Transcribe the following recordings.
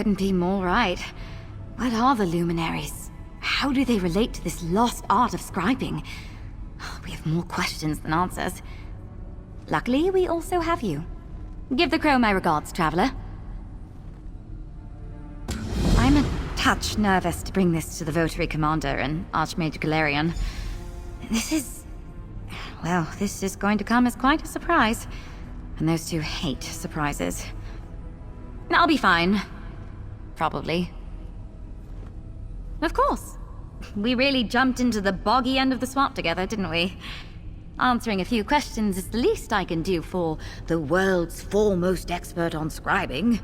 couldn't be more right. What are the luminaries? How do they relate to this lost art of scribing? We have more questions than answers. Luckily, we also have you. Give the crow my regards, traveler. I'm a touch nervous to bring this to the Votary Commander and Archmage Galarian. This is going to come as quite a surprise. And those two hate surprises. I'll be fine. Probably. Of course. We really jumped into the boggy end of the swamp together, didn't we? Answering a few questions is the least I can do for the world's foremost expert on scribing.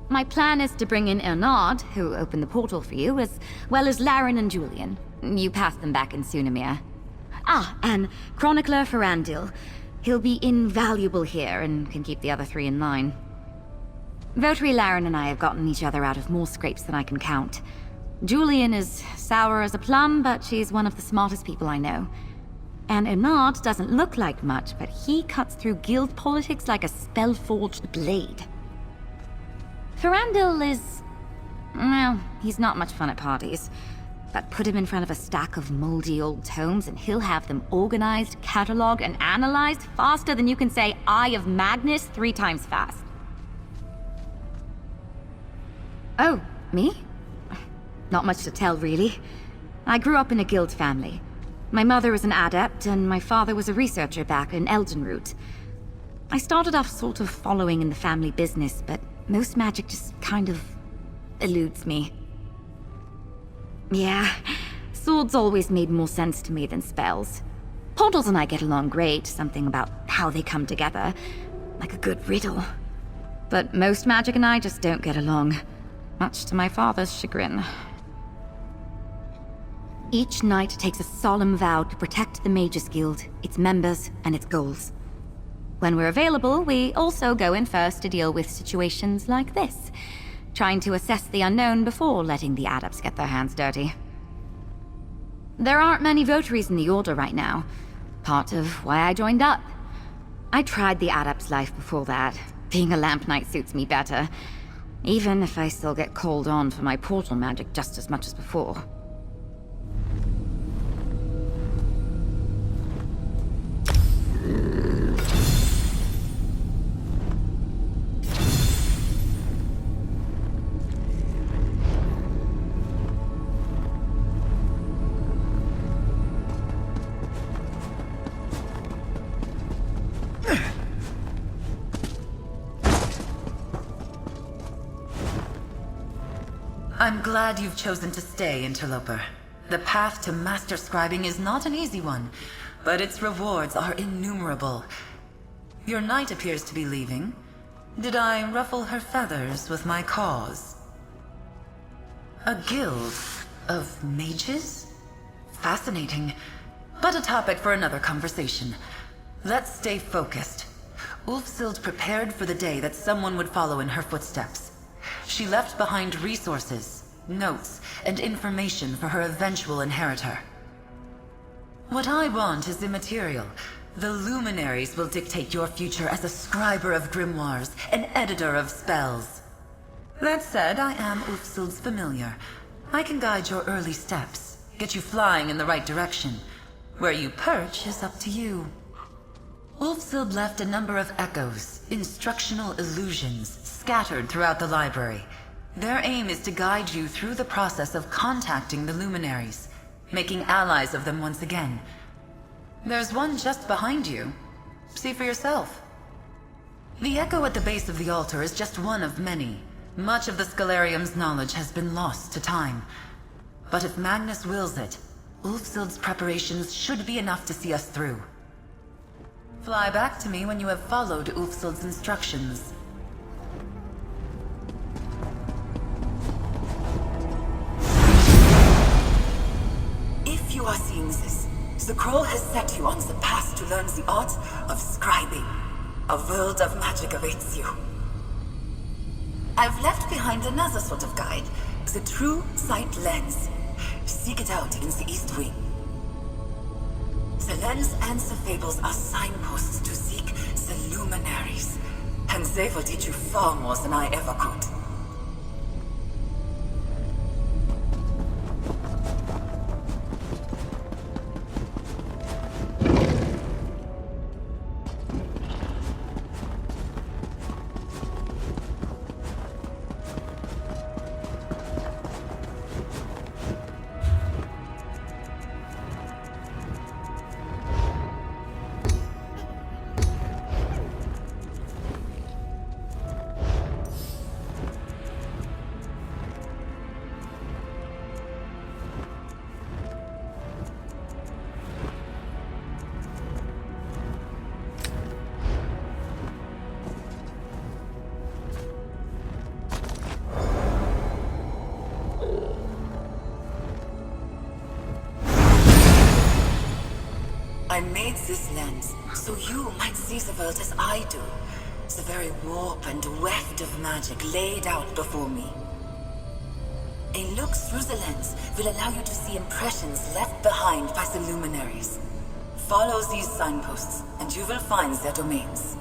My plan is to bring in Ernard, who opened the portal for you, as well as Laren and Julian. You passed them back in Sunamir. And Chronicler Ferandil. He'll be invaluable here and can keep the other three in line. Votary Laren and I have gotten each other out of more scrapes than I can count. Julian is sour as a plum, but she's one of the smartest people I know. And Ernard doesn't look like much, but he cuts through guild politics like a spell-forged blade. Ferandil is... well, he's not much fun at parties. But put him in front of a stack of moldy old tomes and he'll have them organized, catalogued, and analyzed faster than you can say Eye of Magnus 3 times fast. Oh, me? Not much to tell, really. I grew up in a guild family. My mother was an adept, and my father was a researcher back in Eldenroot. I started off sort of following in the family business, but most magic just kind of eludes me. Yeah, swords always made more sense to me than spells. Portals and I get along great, something about how they come together, like a good riddle. But most magic and I just don't get along, much to my father's chagrin. Each knight takes a solemn vow to protect the Mages Guild, its members, and its goals. When we're available, we also go in first to deal with situations like this, trying to assess the unknown before letting the adepts get their hands dirty. There aren't many votaries in the Order right now, part of why I joined up. I tried the adept's life before that. Being a lamp knight suits me better, even if I still get called on for my portal magic just as much as before. I'm glad you've chosen to stay, Interloper. The path to master scribing is not an easy one, but its rewards are innumerable. Your knight appears to be leaving. Did I ruffle her feathers with my cause? A guild of mages? Fascinating, but a topic for another conversation. Let's stay focused. Ulfsild prepared for the day that someone would follow in her footsteps. She left behind resources, notes, and information for her eventual inheritor. What I want is immaterial. The luminaries will dictate your future as a scriber of grimoires, an editor of spells. That said, I am Ulfsild's familiar. I can guide your early steps, get you flying in the right direction. Where you perch is up to you. Ulfsild left a number of echoes, instructional illusions, scattered throughout the library. Their aim is to guide you through the process of contacting the luminaries, making allies of them once again. There's one just behind you. See for yourself. The echo at the base of the altar is just one of many. Much of the Scalarium's knowledge has been lost to time. But if Magnus wills it, Ulfsild's preparations should be enough to see us through. Fly back to me when you have followed Ulfsild's instructions. If you are seeing this, the Kroll has set you on the path to learn the art of scribing. A world of magic awaits you. I've left behind another sort of guide, the True Sight Lens. Seek it out in the East Wing. The lens and the fables are signposts to seek the luminaries. and they will teach you far more than I ever could. I made this lens so you might see the world as I do. The very warp and weft of magic laid out before me. A look through the lens will allow you to see impressions left behind by the luminaries. Follow these signposts, and you will find their domains.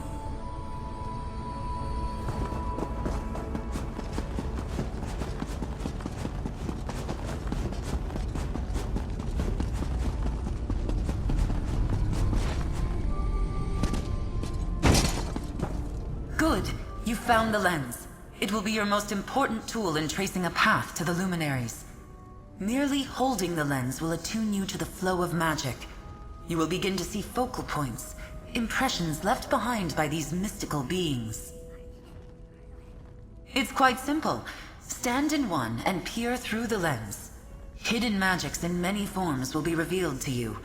Good. You found the lens. It will be your most important tool in tracing a path to the luminaries. Merely holding the lens will attune you to the flow of magic. You will begin to see focal points, impressions left behind by these mystical beings. It's quite simple. Stand in one and peer through the lens. Hidden magics in many forms will be revealed to you.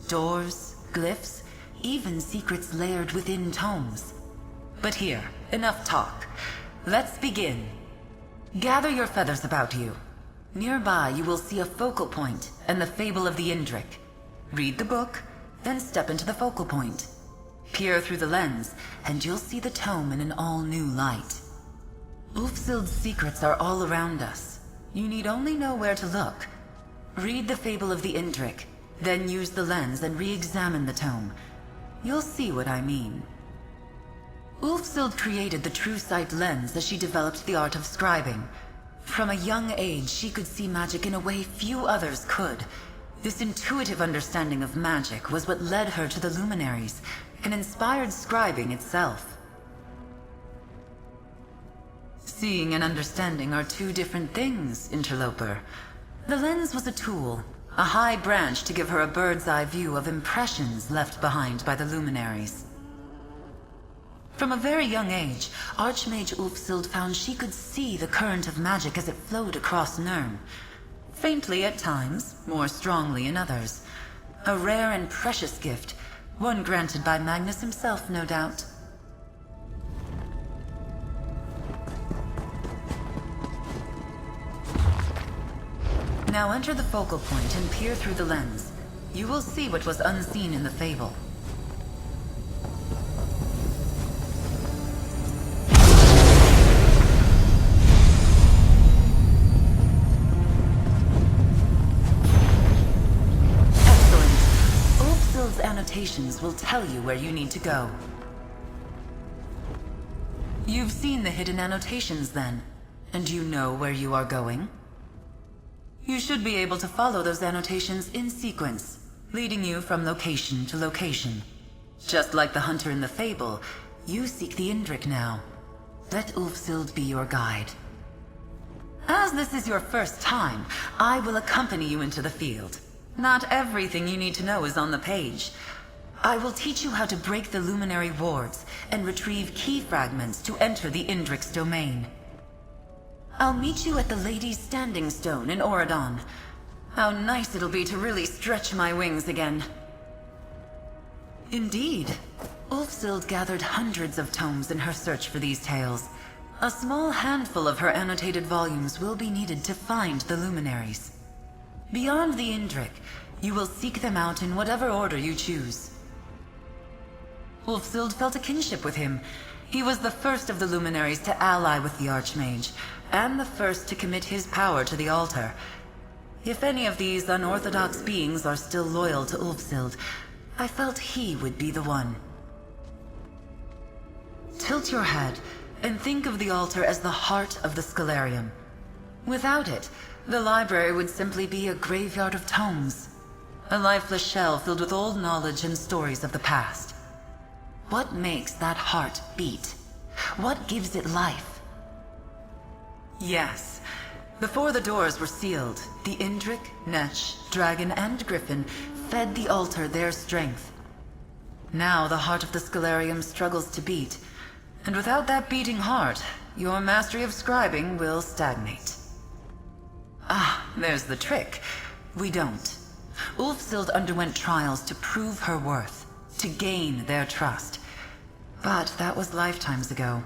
Doors, glyphs, even secrets layered within tomes. But here, enough talk. Let's begin. Gather your feathers about you. Nearby you will see a focal point and the fable of the Indrik. Read the book, then step into the focal point. Peer through the lens, and you'll see the tome in an all-new light. Ulfsild's secrets are all around us. You need only know where to look. Read the fable of the Indrik, then use the lens and re-examine the tome. You'll see what I mean. Ulfsild created the True Sight lens as she developed the art of scribing. From a young age, she could see magic in a way few others could. This intuitive understanding of magic was what led her to the luminaries, and inspired scribing itself. Seeing and understanding are two different things, interloper. The lens was a tool, a high branch to give her a bird's-eye view of impressions left behind by the luminaries. From a very young age, Archmage Ulfsild found she could see the current of magic as it flowed across Nirn. Faintly at times, more strongly in others. A rare and precious gift, one granted by Magnus himself, no doubt. Now enter the focal point and peer through the lens. You will see what was unseen in the fable. Annotations will tell you where you need to go. You've seen the hidden annotations then, and you know where you are going? You should be able to follow those annotations in sequence, leading you from location to location. Just like the hunter in the fable, you seek the Indrik now. Let Ulfsild be your guide. As this is your first time, I will accompany you into the field. Not everything you need to know is on the page. I will teach you how to break the luminary wards and retrieve key fragments to enter the Indrik's domain. I'll meet you at the Lady's Standing Stone in Oradon. How nice it'll be to really stretch my wings again. Indeed. Ulfsild gathered hundreds of tomes in her search for these tales. A small handful of her annotated volumes will be needed to find the luminaries. Beyond the Indrik, you will seek them out in whatever order you choose. Ulfsild felt a kinship with him. He was the first of the luminaries to ally with the Archmage, and the first to commit his power to the altar. If any of these unorthodox beings are still loyal to Ulfsild, I felt he would be the one. Tilt your head and think of the altar as the heart of the Scalarium. Without it, the library would simply be a graveyard of tomes. A lifeless shell filled with old knowledge and stories of the past. What makes that heart beat? What gives it life? Yes. Before the doors were sealed, the Indrik, Netch, Dragon, and Griffin fed the altar their strength. Now the heart of the Scalarium struggles to beat, and without that beating heart, your mastery of scribing will stagnate. Ah, there's the trick. We don't. Ulfsild underwent trials to prove her worth, to gain their trust. But that was lifetimes ago.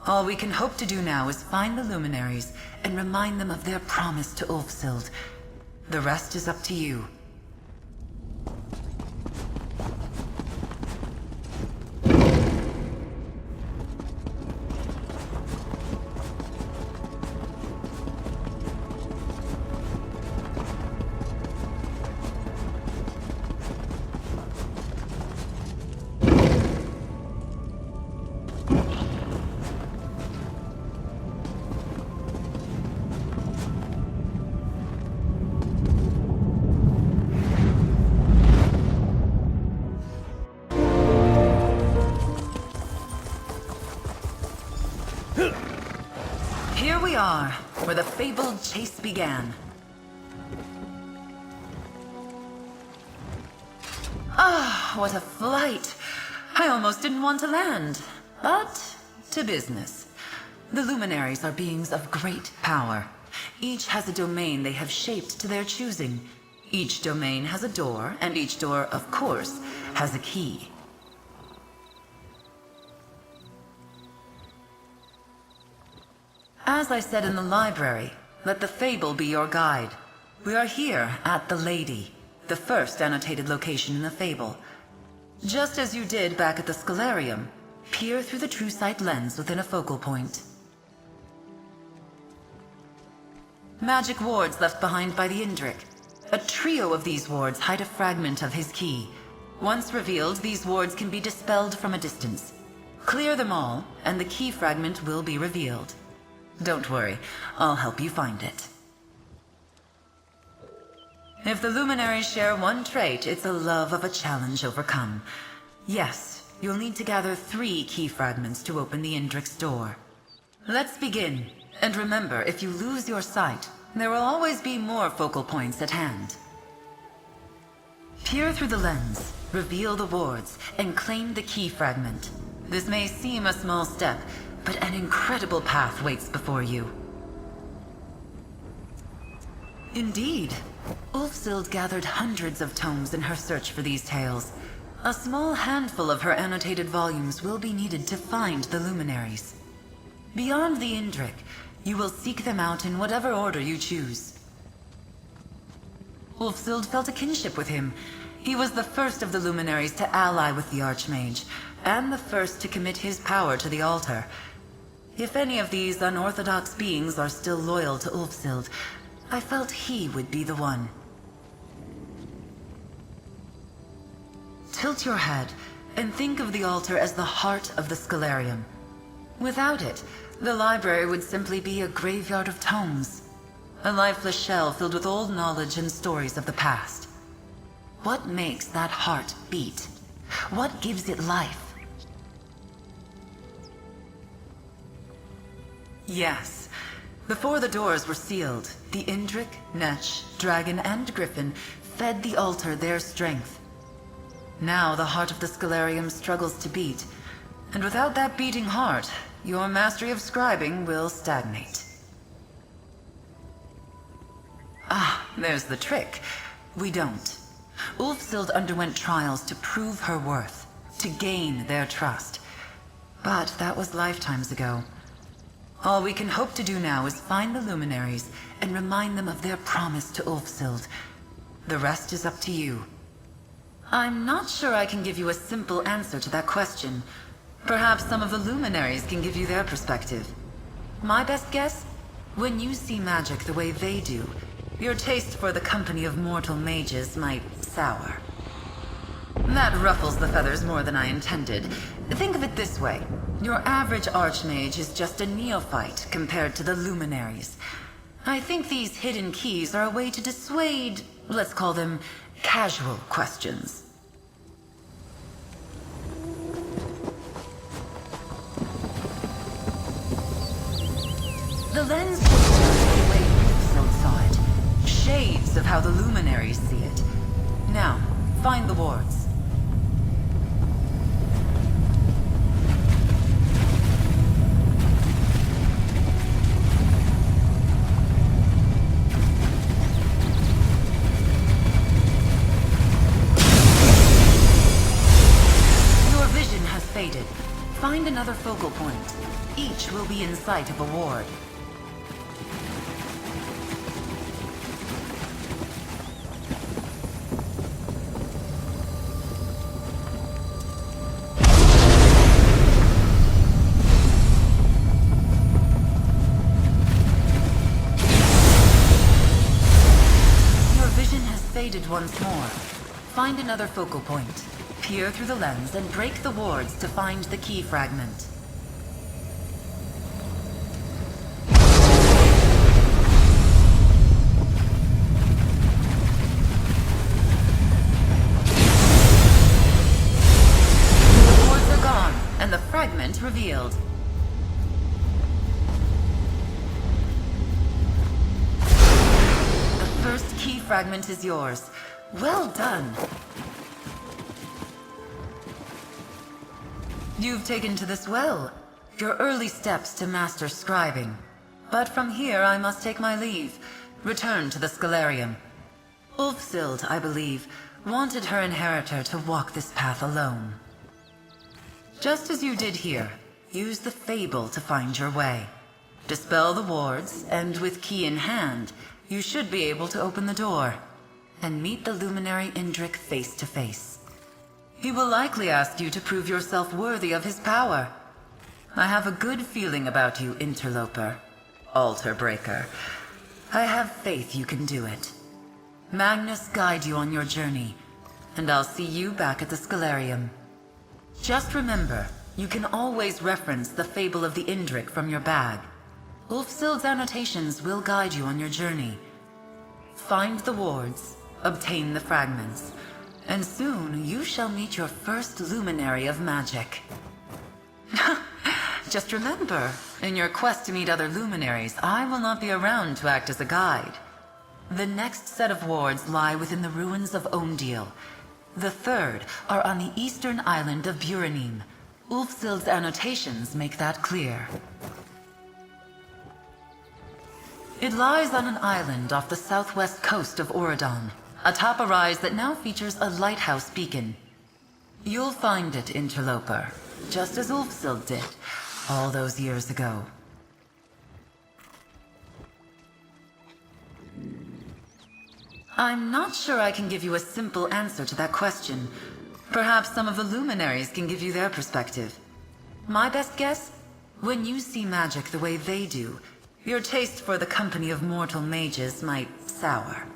All we can hope to do now is find the luminaries and remind them of their promise to Ulfsild. The rest is up to you. Here we are, where the fabled chase began. Ah, what a flight! I almost didn't want to land. But, to business. The luminaries are beings of great power. Each has a domain they have shaped to their choosing. Each domain has a door, and each door, of course, has a key. As I said in the library, let the fable be your guide. We are here at the Lady, the first annotated location in the fable. Just as you did back at the Scalarium, peer through the true sight lens within a focal point. Magic wards left behind by the Indrik. A trio of these wards hide a fragment of his key. Once revealed, these wards can be dispelled from a distance. Clear them all, and the key fragment will be revealed. Don't worry, I'll help you find it. If the luminaries share one trait, it's a love of a challenge overcome. Yes, you'll need to gather 3 key fragments to open the Indrik's door. Let's begin. And remember, if you lose your sight, there will always be more focal points at hand. Peer through the lens, reveal the wards, and claim the key fragment. This may seem a small step, but an incredible path waits before you. Indeed, Ulfsild gathered hundreds of tomes in her search for these tales. A small handful of her annotated volumes will be needed to find the luminaries. Beyond the Indrik, you will seek them out in whatever order you choose. Ulfsild felt a kinship with him. He was the first of the luminaries to ally with the Archmage, and the first to commit his power to the altar. If any of these unorthodox beings are still loyal to Ulfsild, I felt he would be the one. Tilt your head and think of the altar as the heart of the Scalarium. Without it, the library would simply be a graveyard of tomes. A lifeless shell filled with old knowledge and stories of the past. What makes that heart beat? What gives it life? Yes. Before the doors were sealed, the Indrik, Netch, Dragon, and Griffin fed the altar their strength. Now the heart of the Scalarium struggles to beat, and without that beating heart, your mastery of scribing will stagnate. Ah, there's the trick. We don't. Ulfsild underwent trials to prove her worth, to gain their trust. But that was lifetimes ago. All we can hope to do now is find the luminaries and remind them of their promise to Ulfsild. The rest is up to you. I'm not sure I can give you a simple answer to that question. Perhaps some of the luminaries can give you their perspective. My best guess? When you see magic the way they do, your taste for the company of mortal mages might sour. That ruffles the feathers more than I intended. Think of it this way. Your average archmage is just a neophyte compared to the luminaries. I think these hidden keys are a way to dissuade, let's call them, casual questions. The lens was the way Wolfseld saw it. Shades of how the luminaries see it. Now, find the wards. Faded. Find another focal point. Each will be in sight of a ward. Your vision has faded once more. Find another focal point. Peer through the lens and break the wards to find the key fragment. The wards are gone, and the fragment revealed. The first key fragment is yours. Well done. You've taken to this well. Your early steps to master scribing. But from here I must take my leave. Return to the Scalarium. Ulfsild, I believe, wanted her inheritor to walk this path alone. Just as you did here, use the fable to find your way. Dispel the wards, and with key in hand, you should be able to open the door and meet the luminary Indrik face to face. He will likely ask you to prove yourself worthy of his power. I have a good feeling about you, interloper. Altar breaker. I have faith you can do it. Magnus guide you on your journey, and I'll see you back at the Scalarium. Just remember, you can always reference the fable of the Indrik from your bag. Ulfsild's annotations will guide you on your journey. Find the wards, obtain the fragments, and soon you shall meet your first luminary of magic. Just remember, in your quest to meet other luminaries, I will not be around to act as a guide. The next set of wards lie within the ruins of Omdil. The third are on the eastern island of Buranim. Ulfsild's annotations make that clear. It lies on an island off the southwest coast of Oradon, atop a rise that now features a lighthouse beacon. You'll find it, interloper, just as Ulfsild did, all those years ago. I'm not sure I can give you a simple answer to that question. Perhaps some of the luminaries can give you their perspective. My best guess? When you see magic the way they do, your taste for the company of mortal mages might sour.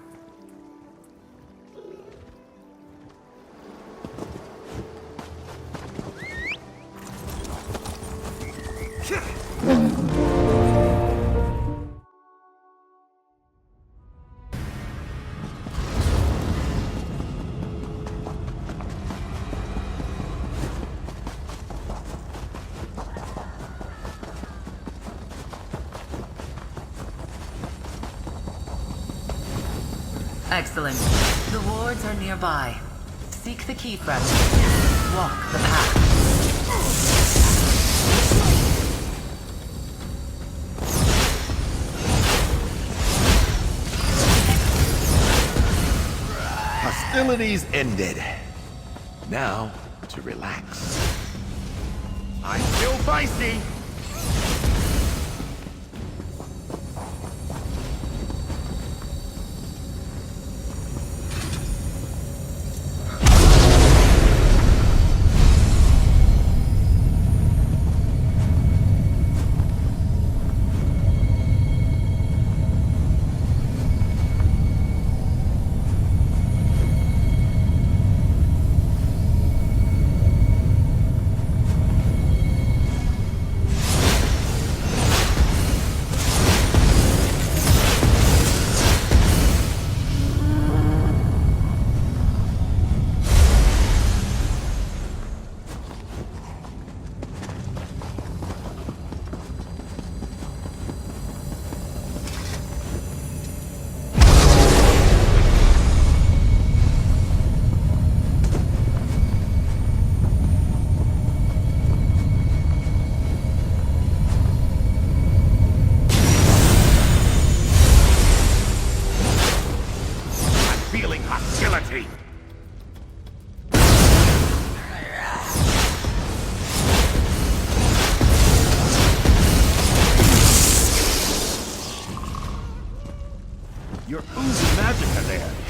Excellent. The wards are nearby. Seek the key fragment. Walk the path. Hostilities ended. Now to relax. I'm still feisty.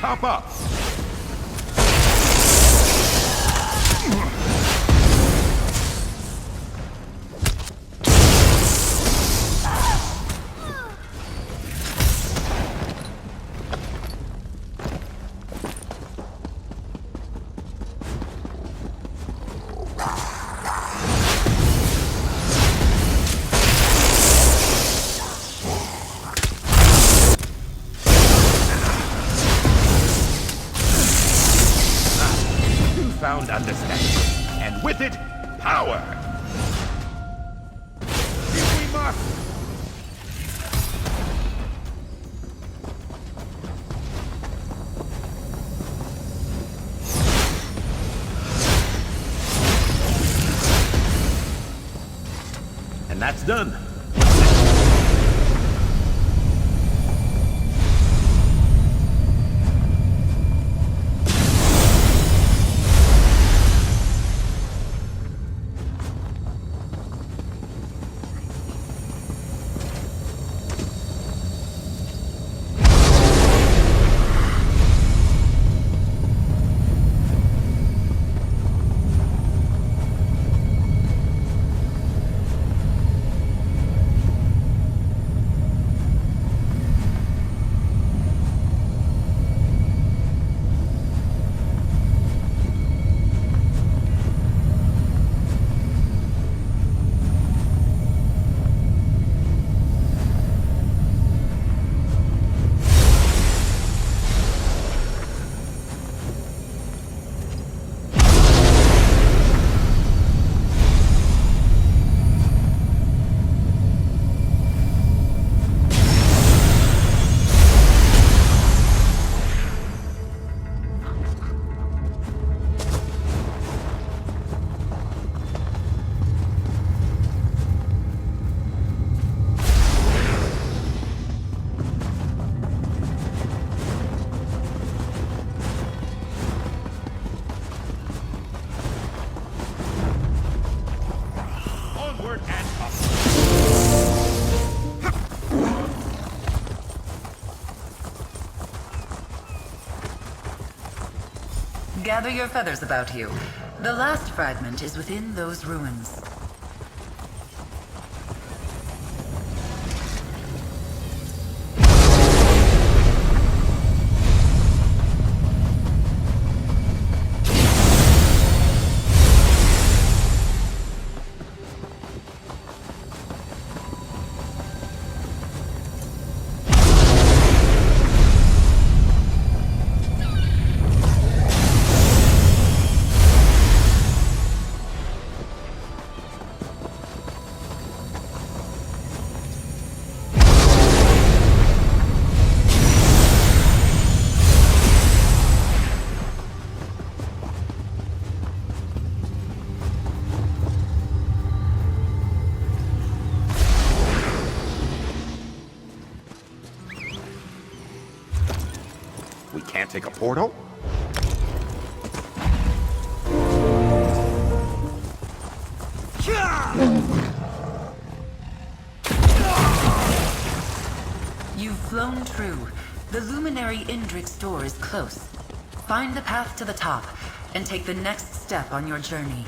Stop up! Found understanding, and with it, power! If we must! And that's done. Gather your feathers about you. The last fragment is within those ruins. We can't take a portal? You've flown true. The luminary Indrik's door is close. Find the path to the top, and take the next step on your journey.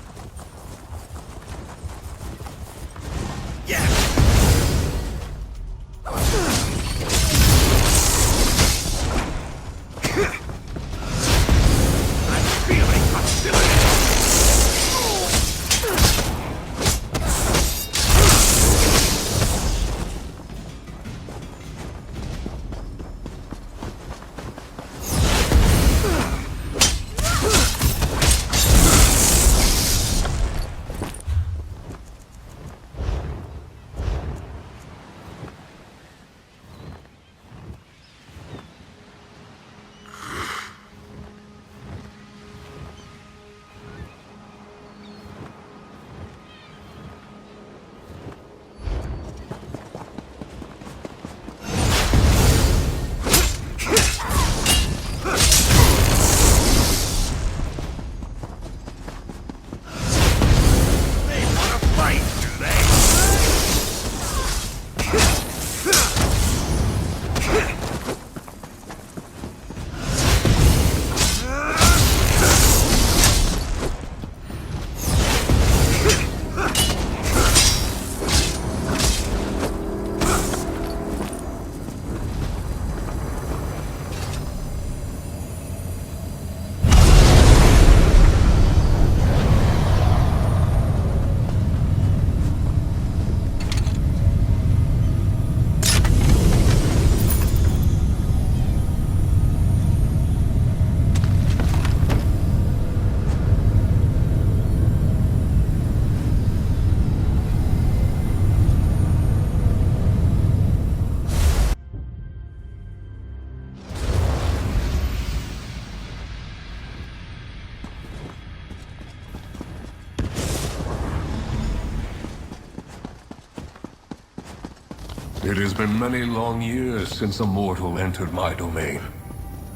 It has been many long years since a mortal entered my domain.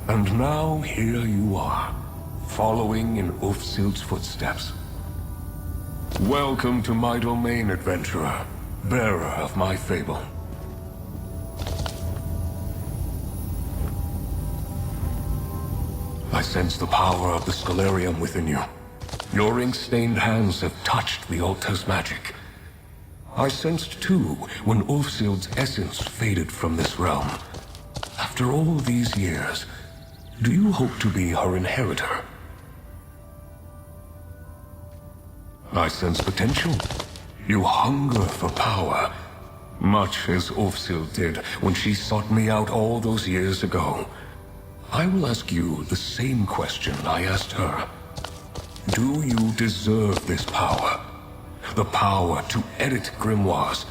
And now here you are, following in Ulfsild's footsteps. Welcome to my domain, adventurer, bearer of my fable. I sense the power of the Scalarium within you. Your ink-stained hands have touched the altar's magic. I sensed too when Ulfsild's essence faded from this realm. After all these years, do you hope to be her inheritor? I sense potential. You hunger for power, much as Ulfsild did when she sought me out all those years ago. I will ask you the same question I asked her. Do you deserve this power? The power to edit grimoires,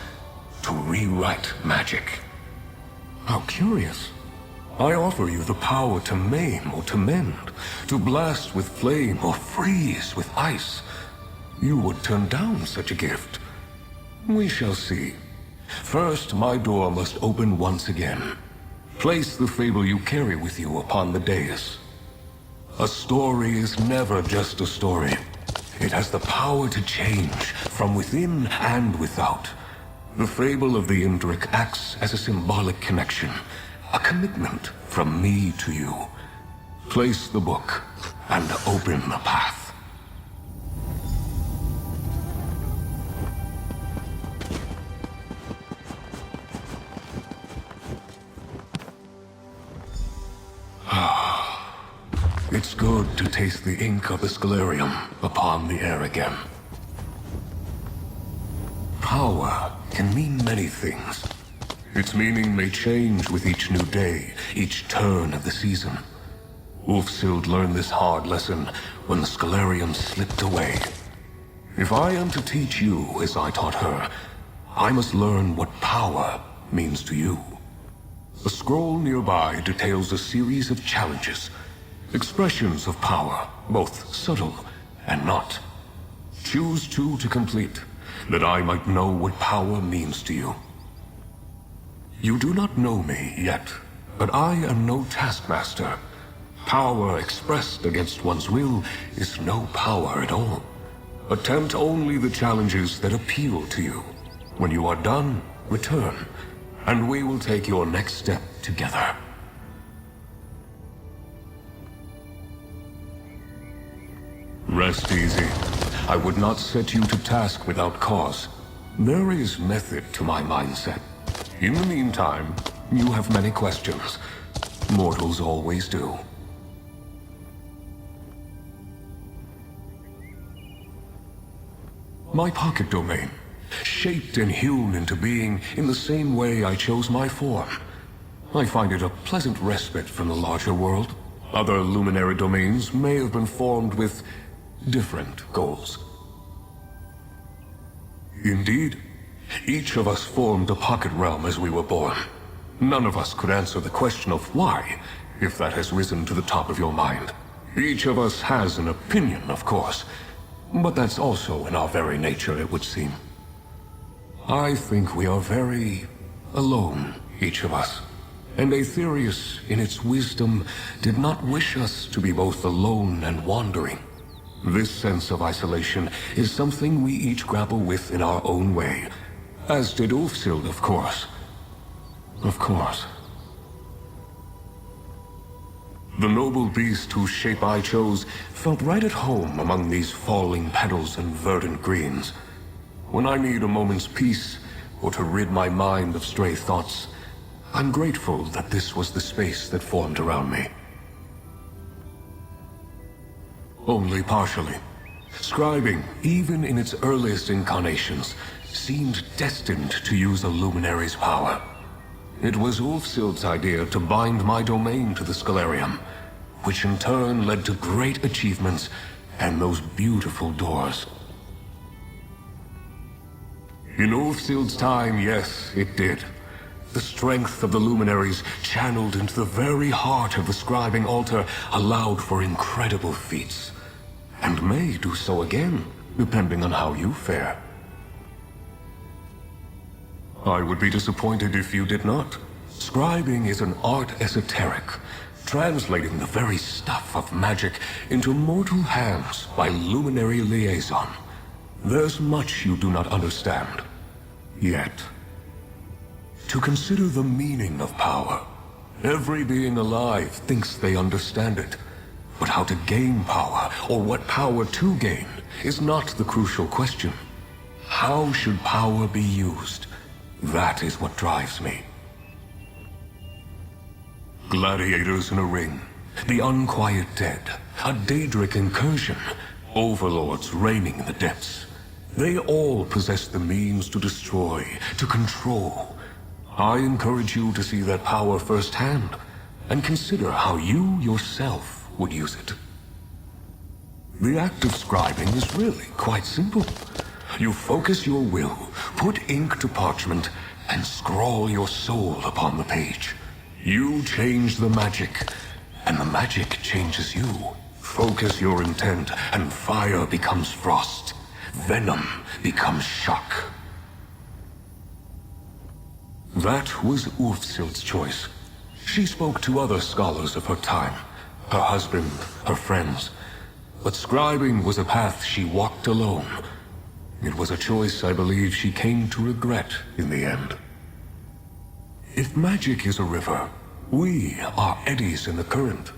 to rewrite magic? How curious. I offer you the power to maim or to mend, to blast with flame or freeze with ice. You would turn down such a gift. We shall see. First, my door must open once again. Place the fable you carry with you upon the dais. A story is never just a story. It has the power to change from within and without. The fable of the Indrik acts as a symbolic connection, a commitment from me to you. Place the book and open the path. It's good to taste the ink of the Scalarium upon the air again. Power can mean many things. Its meaning may change with each new day, each turn of the season. Ulfsild learned this hard lesson when the Scalarium slipped away. If I am to teach you as I taught her, I must learn what power means to you. A scroll nearby details a series of challenges. Expressions of power, both subtle and not. Choose two to complete, that I might know what power means to you. You do not know me yet, but I am no taskmaster. Power expressed against one's will is no power at all. Attempt only the challenges that appeal to you. When you are done, return, and we will take your next step together. Rest easy. I would not set you to task without cause. There is method to my mindset. In the meantime, you have many questions. Mortals always do. My pocket domain, shaped and hewn into being in the same way I chose my form. I find it a pleasant respite from the larger world. Other luminary domains may have been formed with different goals. Indeed, each of us formed a pocket realm as we were born. None of us could answer the question of why, if that has risen to the top of your mind. Each of us has an opinion, of course, but that's also in our very nature, it would seem. I think we are very alone, each of us. And Aetherius, in its wisdom, did not wish us to be both alone and wandering. This sense of isolation is something we each grapple with in our own way. As did Ulfsild, of course. Of course. The noble beast whose shape I chose felt right at home among these falling petals and verdant greens. When I need a moment's peace, or to rid my mind of stray thoughts, I'm grateful that this was the space that formed around me. Only partially. Scribing, even in its earliest incarnations, seemed destined to use a luminary's power. It was Ulfsild's idea to bind my domain to the Scalarium, which in turn led to great achievements and those beautiful doors. In Ulfsild's time, yes, it did. The strength of the luminaries channeled into the very heart of the scribing altar allowed for incredible feats. And may do so again, depending on how you fare. I would be disappointed if you did not. Scribing is an art esoteric, translating the very stuff of magic into mortal hands by luminary liaison. There's much you do not understand. Yet. To consider the meaning of power. Every being alive thinks they understand it. But how to gain power, or what power to gain, is not the crucial question. How should power be used? That is what drives me. Gladiators in a ring, the unquiet dead, a Daedric incursion, overlords reigning in the depths. They all possess the means to destroy, to control. I encourage you to see that power firsthand, and consider how you yourself would use it. The act of scribing is really quite simple. You focus your will, put ink to parchment, and scrawl your soul upon the page. You change the magic, and the magic changes you. Focus your intent, and fire becomes frost. Venom becomes shock. That was Ulfsild's choice. She spoke to other scholars of her time, her husband, her friends. But scribing was a path she walked alone. It was a choice I believe she came to regret in the end. If magic is a river, we are eddies in the current.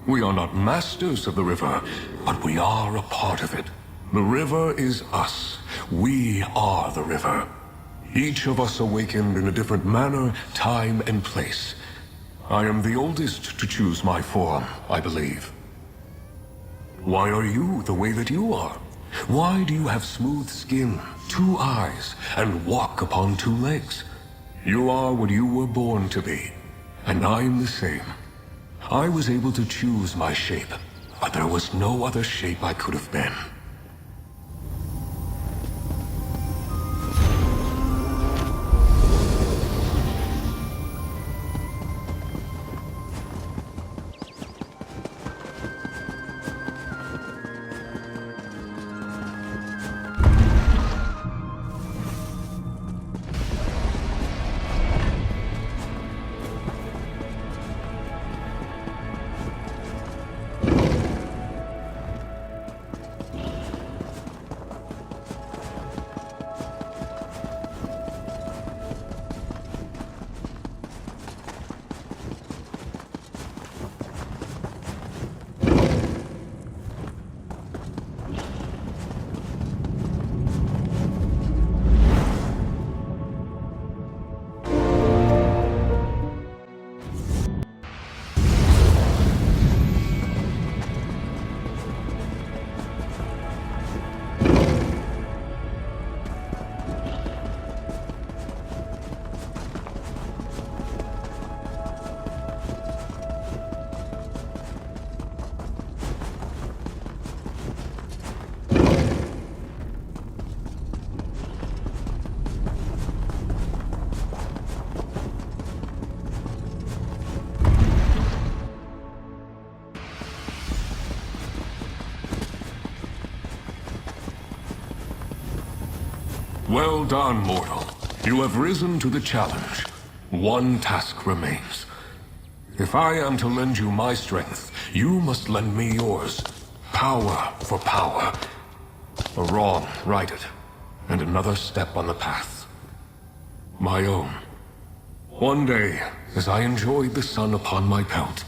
We are not masters of the river, but we are a part of it. The river is us. We are the river. Each of us awakened in a different manner, time, and place. I am the oldest to choose my form, I believe. Why are you the way that you are? Why do you have smooth skin, 2 eyes, and walk upon 2 legs? You are what you were born to be, and I am the same. I was able to choose my shape, but there was no other shape I could have been. Well done, mortal. You have risen to the challenge. One task remains. If I am to lend you my strength, you must lend me yours. Power for power. A wrong righted, and another step on the path. My own. One day, as I enjoyed the sun upon my pelt,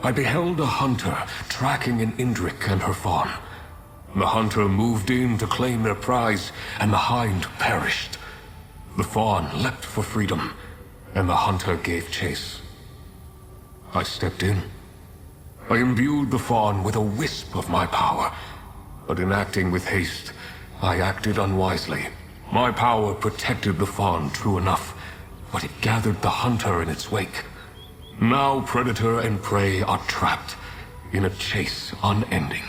I beheld a hunter tracking an Indrik and her fawn. The hunter moved in to claim their prize, and the hind perished. The fawn leapt for freedom, and the hunter gave chase. I stepped in. I imbued the fawn with a wisp of my power, but in acting with haste, I acted unwisely. My power protected the fawn, true enough, but it gathered the hunter in its wake. Now predator and prey are trapped in a chase unending.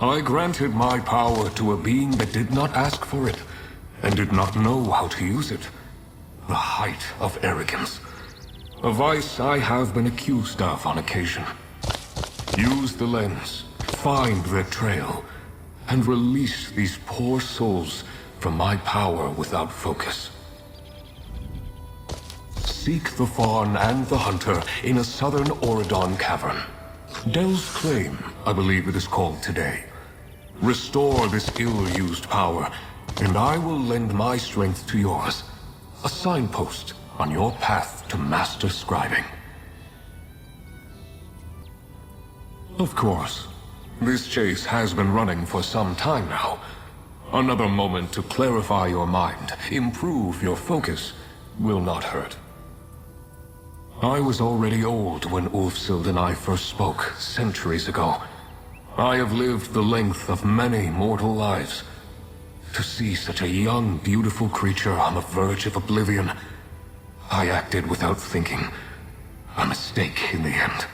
I granted my power to a being that did not ask for it, and did not know how to use it. The height of arrogance. A vice I have been accused of on occasion. Use the lens, find their trail, and release these poor souls from my power without focus. Seek the fawn and the hunter in a southern Auridon cavern. Del's Claim, I believe it is called today. Restore this ill-used power, and I will lend my strength to yours. A signpost on your path to Master Scribing. Of course, this chase has been running for some time now. Another moment to clarify your mind, improve your focus, will not hurt. I was already old when Ulfsild and I first spoke, centuries ago. I have lived the length of many mortal lives. To see such a young, beautiful creature on the verge of oblivion, I acted without thinking. A mistake in the end.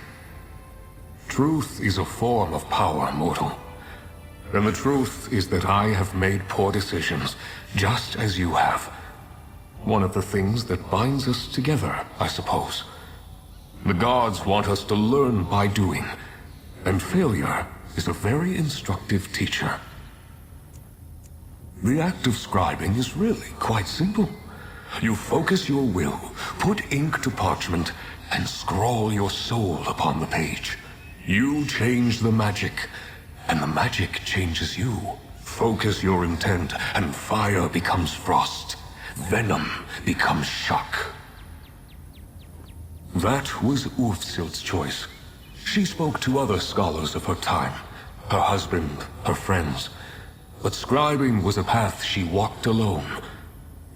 Truth is a form of power, mortal. And the truth is that I have made poor decisions, just as you have. One of the things that binds us together, I suppose. The gods want us to learn by doing, and failure is a very instructive teacher. The act of scribing is really quite simple. You focus your will, put ink to parchment, and scrawl your soul upon the page. You change the magic, and the magic changes you. Focus your intent, and fire becomes frost. Venom becomes shock. That was Ulfsild's choice. She spoke to other scholars of her time, her husband, her friends. But scribing was a path she walked alone.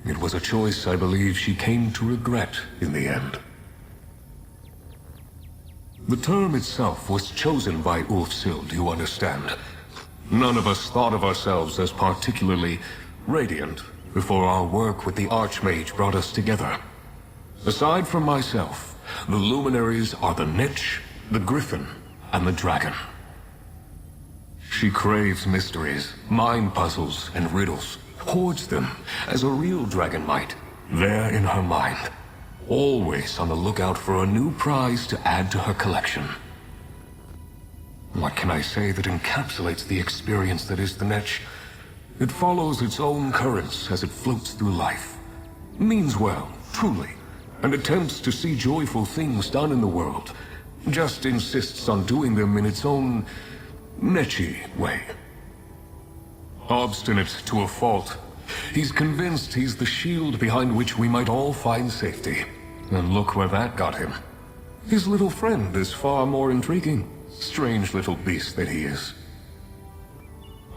It was a choice I believe she came to regret in the end. The term itself was chosen by Ulfsild, you understand. None of us thought of ourselves as particularly radiant before our work with the Archmage brought us together. Aside from myself, the luminaries are the Niche, the Griffin, and the Dragon. She craves mysteries, mind puzzles, and riddles, hoards them as a real dragon might, there in her mind, always on the lookout for a new prize to add to her collection. What can I say that encapsulates the experience that is the Niche? It follows its own currents as it floats through life. Means well, truly, and attempts to see joyful things done in the world, just insists on doing them in its own Netchy way. Obstinate to a fault, he's convinced he's the shield behind which we might all find safety. And look where that got him. His little friend is far more intriguing. Strange little beast that he is.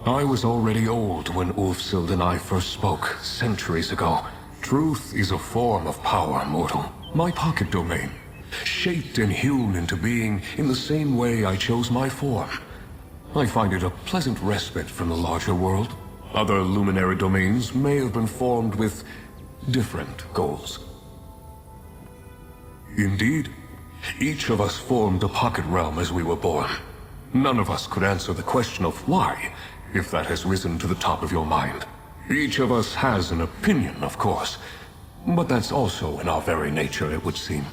I was already old when Ulfsild and I first spoke, centuries ago. Truth is a form of power, mortal. My pocket domain. Shaped and hewn into being in the same way I chose my form. I find it a pleasant respite from the larger world. Other luminary domains may have been formed with different goals. Indeed, each of us formed a pocket realm as we were born. None of us could answer the question of why, if that has risen to the top of your mind. Each of us has an opinion, of course, but that's also in our very nature, it would seem.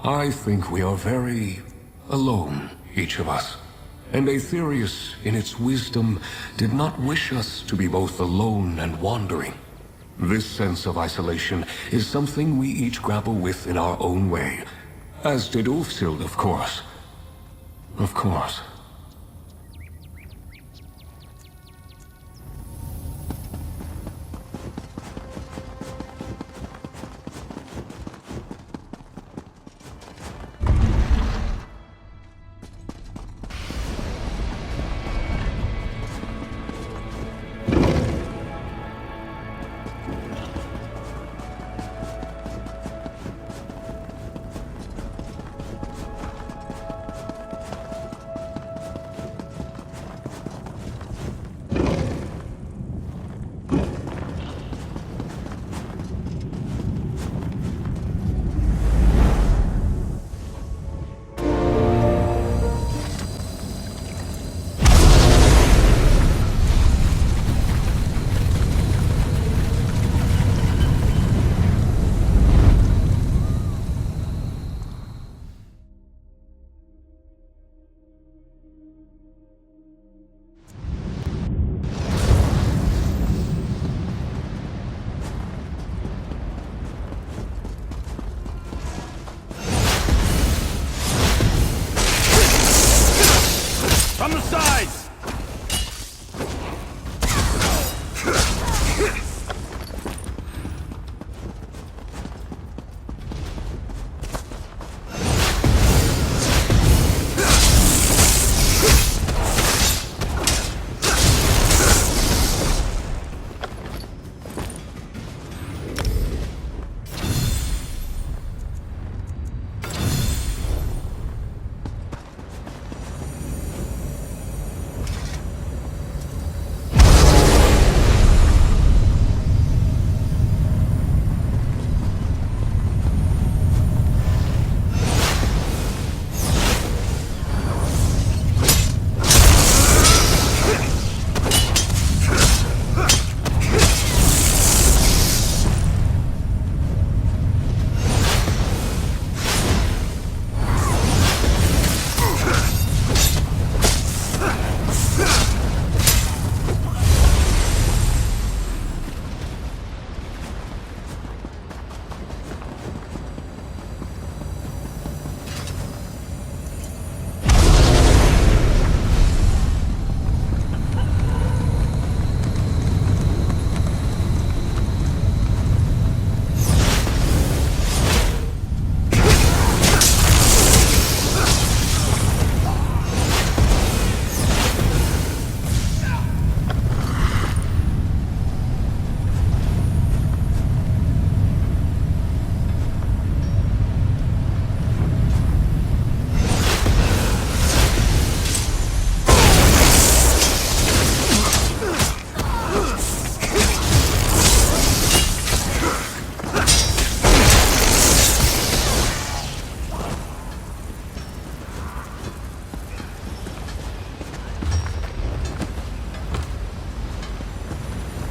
I think we are very alone, each of us. And Aetherius, in its wisdom, did not wish us to be both alone and wandering. This sense of isolation is something we each grapple with in our own way. As did Ulfsild, of course. Of course. sides!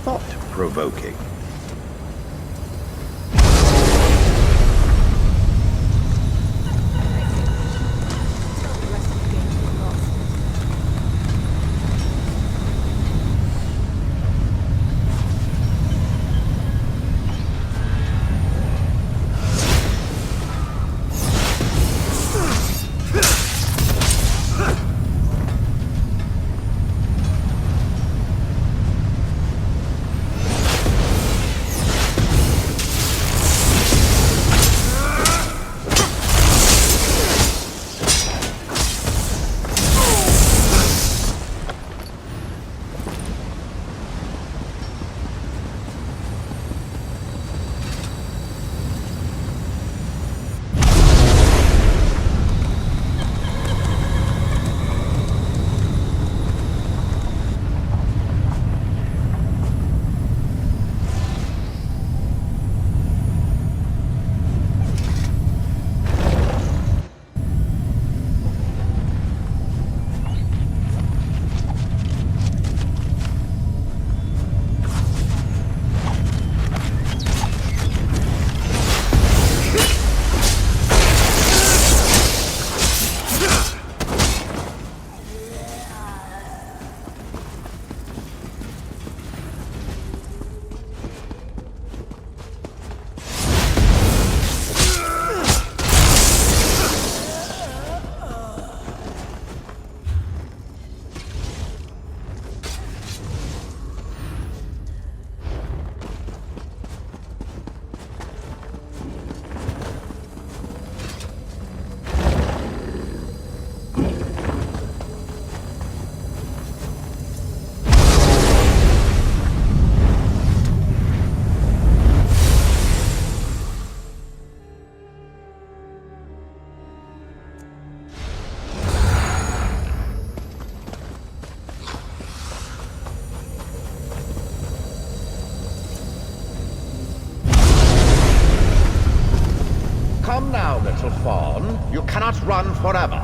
Thought-provoking. Come now, little fawn. You cannot run forever.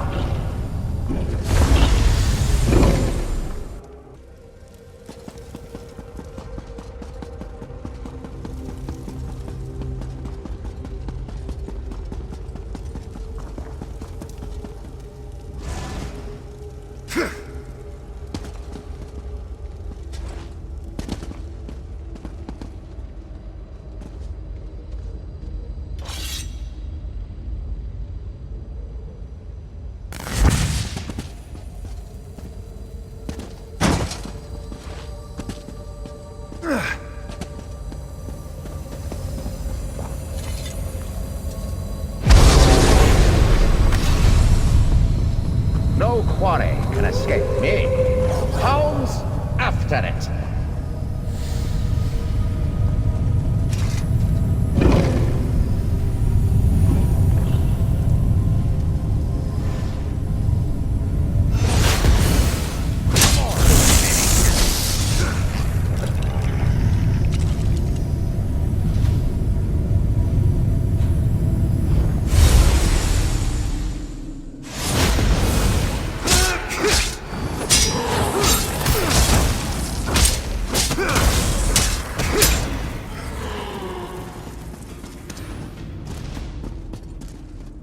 escape me. Hounds, after it.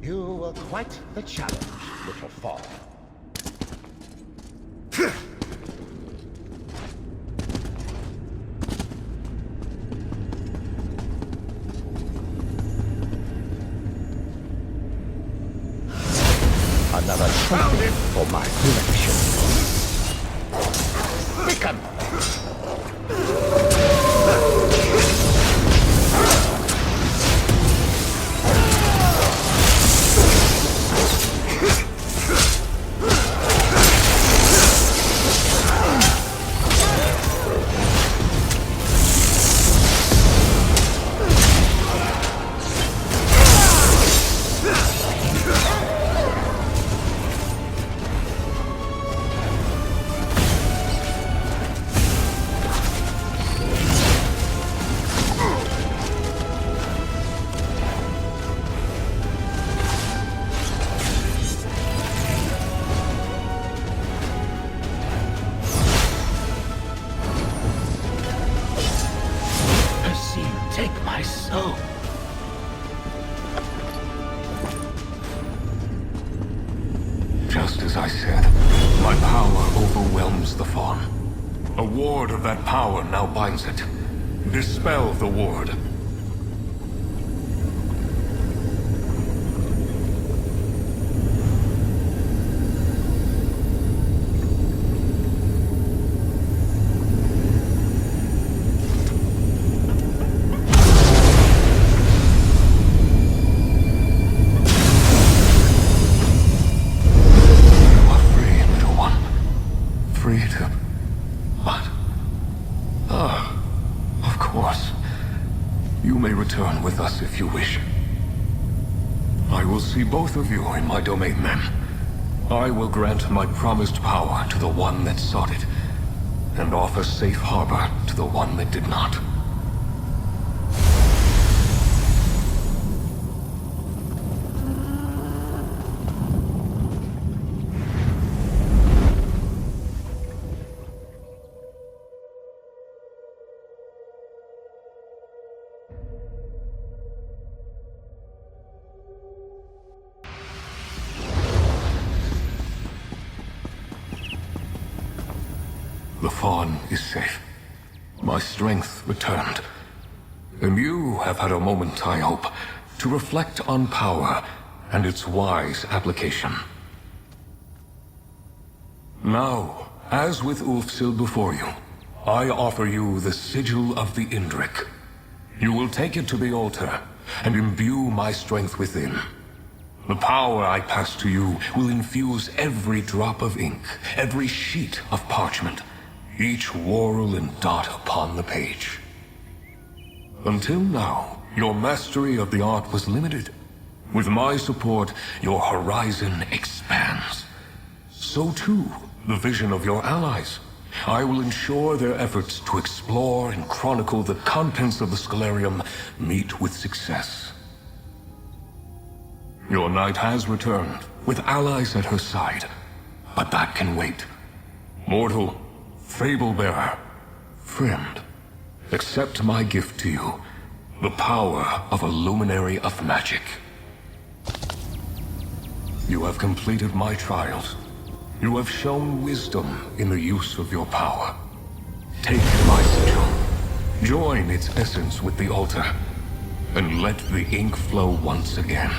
You were quite the challenge, little fawn. Another trophy for my collection. Beacon! Take my soul. Just as I said, my power overwhelms the fawn. A ward of that power now binds it. Dispel the ward. Return with us if you wish. I will see both of you in my domain then. I will grant my promised power to the one that sought it, and offer safe harbor to the one that did not. The fawn is safe. My strength returned. And you have had a moment, I hope, to reflect on power and its wise application. Now, as with Ulfsil before you, I offer you the sigil of the Indrik. You will take it to the altar and imbue my strength within. The power I pass to you will infuse every drop of ink, every sheet of parchment, each whorl and dot upon the page. Until now, your mastery of the art was limited. With my support, your horizon expands. So too, the vision of your allies. I will ensure their efforts to explore and chronicle the contents of the Scholarium meet with success. Your knight has returned, with allies at her side, but that can wait. Mortal, fable-bearer, friend, accept my gift to you, the power of a luminary of magic. You have completed my trials. You have shown wisdom in the use of your power. Take my sigil, join its essence with the altar, and let the ink flow once again.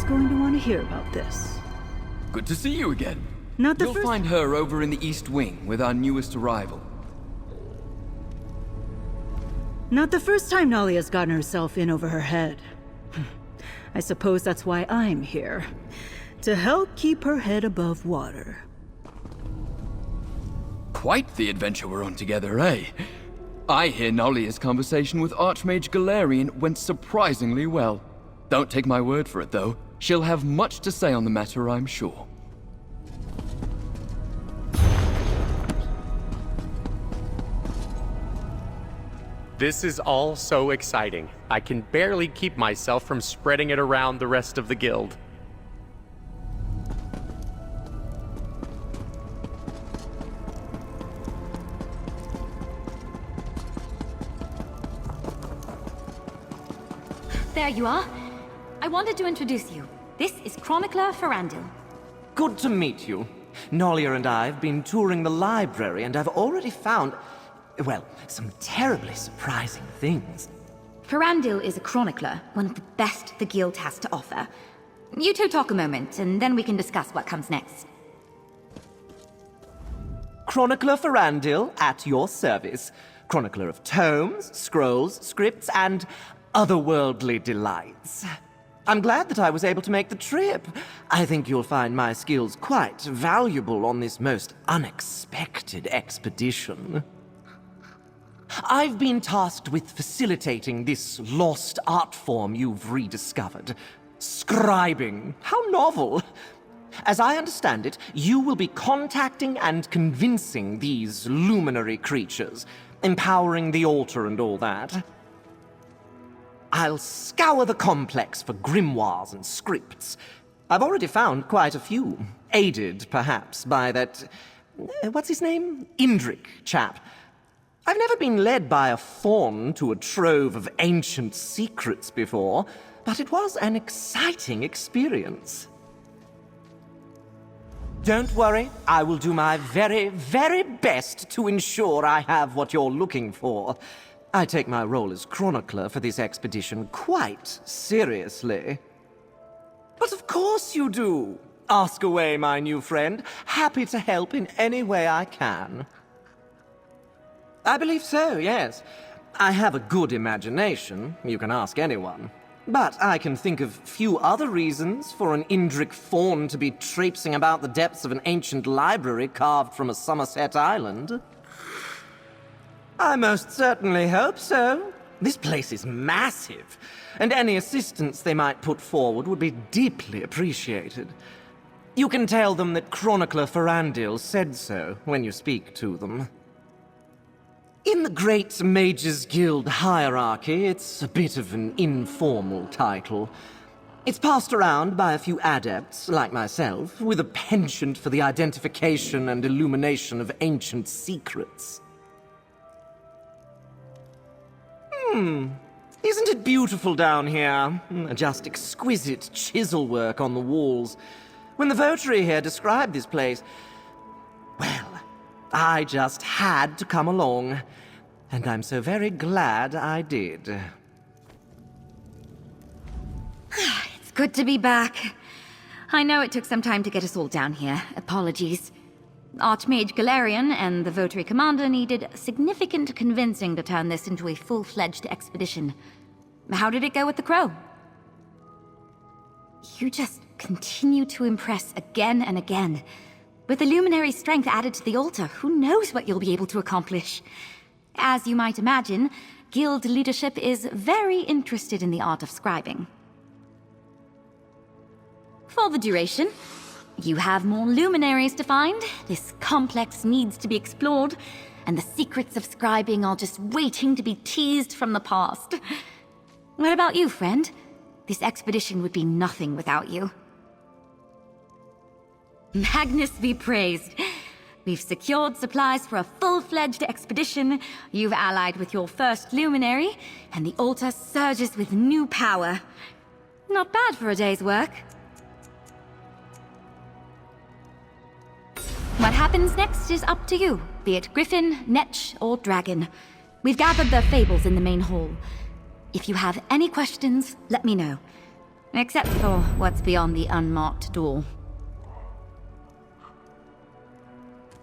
going to want to hear about this. Good to see you again. Not the You'll first... find her over in the East Wing with our newest arrival. Not the first time Nalia's gotten herself in over her head. I suppose that's why I'm here. To help keep her head above water. Quite the adventure we're on together, eh? I hear Nalia's conversation with Archmage Galarian went surprisingly well. Don't take my word for it, though. She'll have much to say on the matter, I'm sure. This is all so exciting. I can barely keep myself from spreading it around the rest of the guild. There you are. I wanted to introduce you. This is Chronicler Ferandil. Good to meet you. Nolia and I have been touring the library, and I've already found, well, some terribly surprising things. Ferandil is a chronicler, one of the best the guild has to offer. You two talk a moment, and then we can discuss what comes next. Chronicler Ferandil, at your service. Chronicler of tomes, scrolls, scripts, and otherworldly delights. I'm glad that I was able to make the trip. I think you'll find my skills quite valuable on this most unexpected expedition. I've been tasked with facilitating this lost art form you've rediscovered. Scribing. How novel. As I understand it, you will be contacting and convincing these luminary creatures, empowering the altar and all that. I'll scour the complex for grimoires and scripts. I've already found quite a few, aided, perhaps, by that... what's his name? Indrik chap. I've never been led by a faun to a trove of ancient secrets before, but it was an exciting experience. Don't worry, I will do my very, very best to ensure I have what you're looking for. I take my role as chronicler for this expedition quite seriously. But of course you do. Ask away, my new friend. Happy to help in any way I can. I believe so, yes. I have a good imagination. You can ask anyone. But I can think of few other reasons for an Indrik faun to be traipsing about the depths of an ancient library carved from a Somerset island. I most certainly hope so. This place is massive, and any assistance they might put forward would be deeply appreciated. You can tell them that Chronicler Ferandil said so when you speak to them. In the Great Mages Guild hierarchy, it's a bit of an informal title. It's passed around by a few adepts, like myself, with a penchant for the identification and illumination of ancient secrets. Isn't it beautiful down here? Just exquisite chisel work on the walls. When the votary here described this place, well, I just had to come along. And I'm so very glad I did. It's good to be back. I know it took some time to get us all down here. Apologies. Archmage Galarian and the Votary Commander needed significant convincing to turn this into a full-fledged expedition. How did it go with the Crow? You just continue to impress again and again. With the Luminary strength added to the altar, who knows what you'll be able to accomplish? As you might imagine, Guild leadership is very interested in the art of scribing. For the duration, you have more luminaries to find, this complex needs to be explored, and the secrets of scribing are just waiting to be teased from the past. What about you, friend? This expedition would be nothing without you. Magnus be praised. We've secured supplies for a full-fledged expedition, you've allied with your first luminary, and the altar surges with new power. Not bad for a day's work. What happens next is up to you, be it griffin, netch, or dragon. We've gathered their fables in the main hall. If you have any questions, let me know. Except for what's beyond the unmarked door.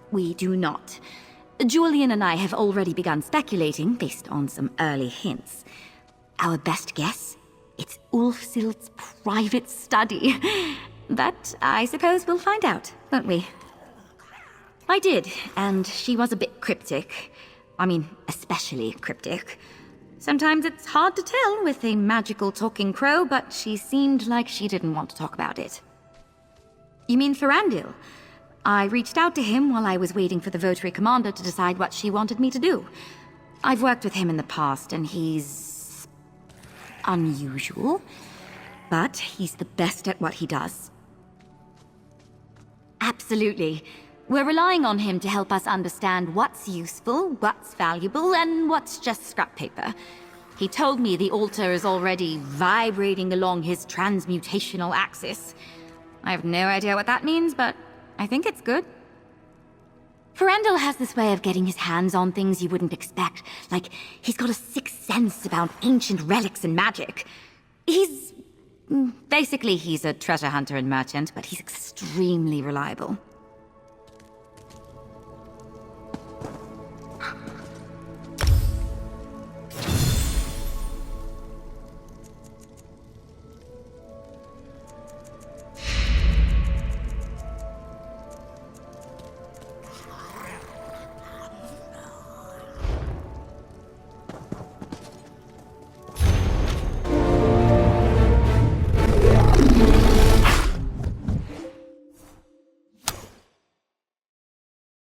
We do not. Julian and I have already begun speculating based on some early hints. Our best guess? It's Ulfsild's private study. But I suppose we'll find out, won't we? I did, and she was a bit cryptic. I mean, especially cryptic. Sometimes it's hard to tell with a magical talking crow, but she seemed like she didn't want to talk about it. You mean Ferandil? I reached out to him while I was waiting for the Votary Commander to decide what she wanted me to do. I've worked with him in the past, and he's unusual, but he's the best at what he does. Absolutely. We're relying on him to help us understand what's useful, what's valuable, and what's just scrap paper. He told me the altar is already vibrating along his transmutational axis. I have no idea what that means, but I think it's good. Ferandil has this way of getting his hands on things you wouldn't expect. Like, he's got a sixth sense about ancient relics and magic. Basically, he's a treasure hunter and merchant, but he's extremely reliable.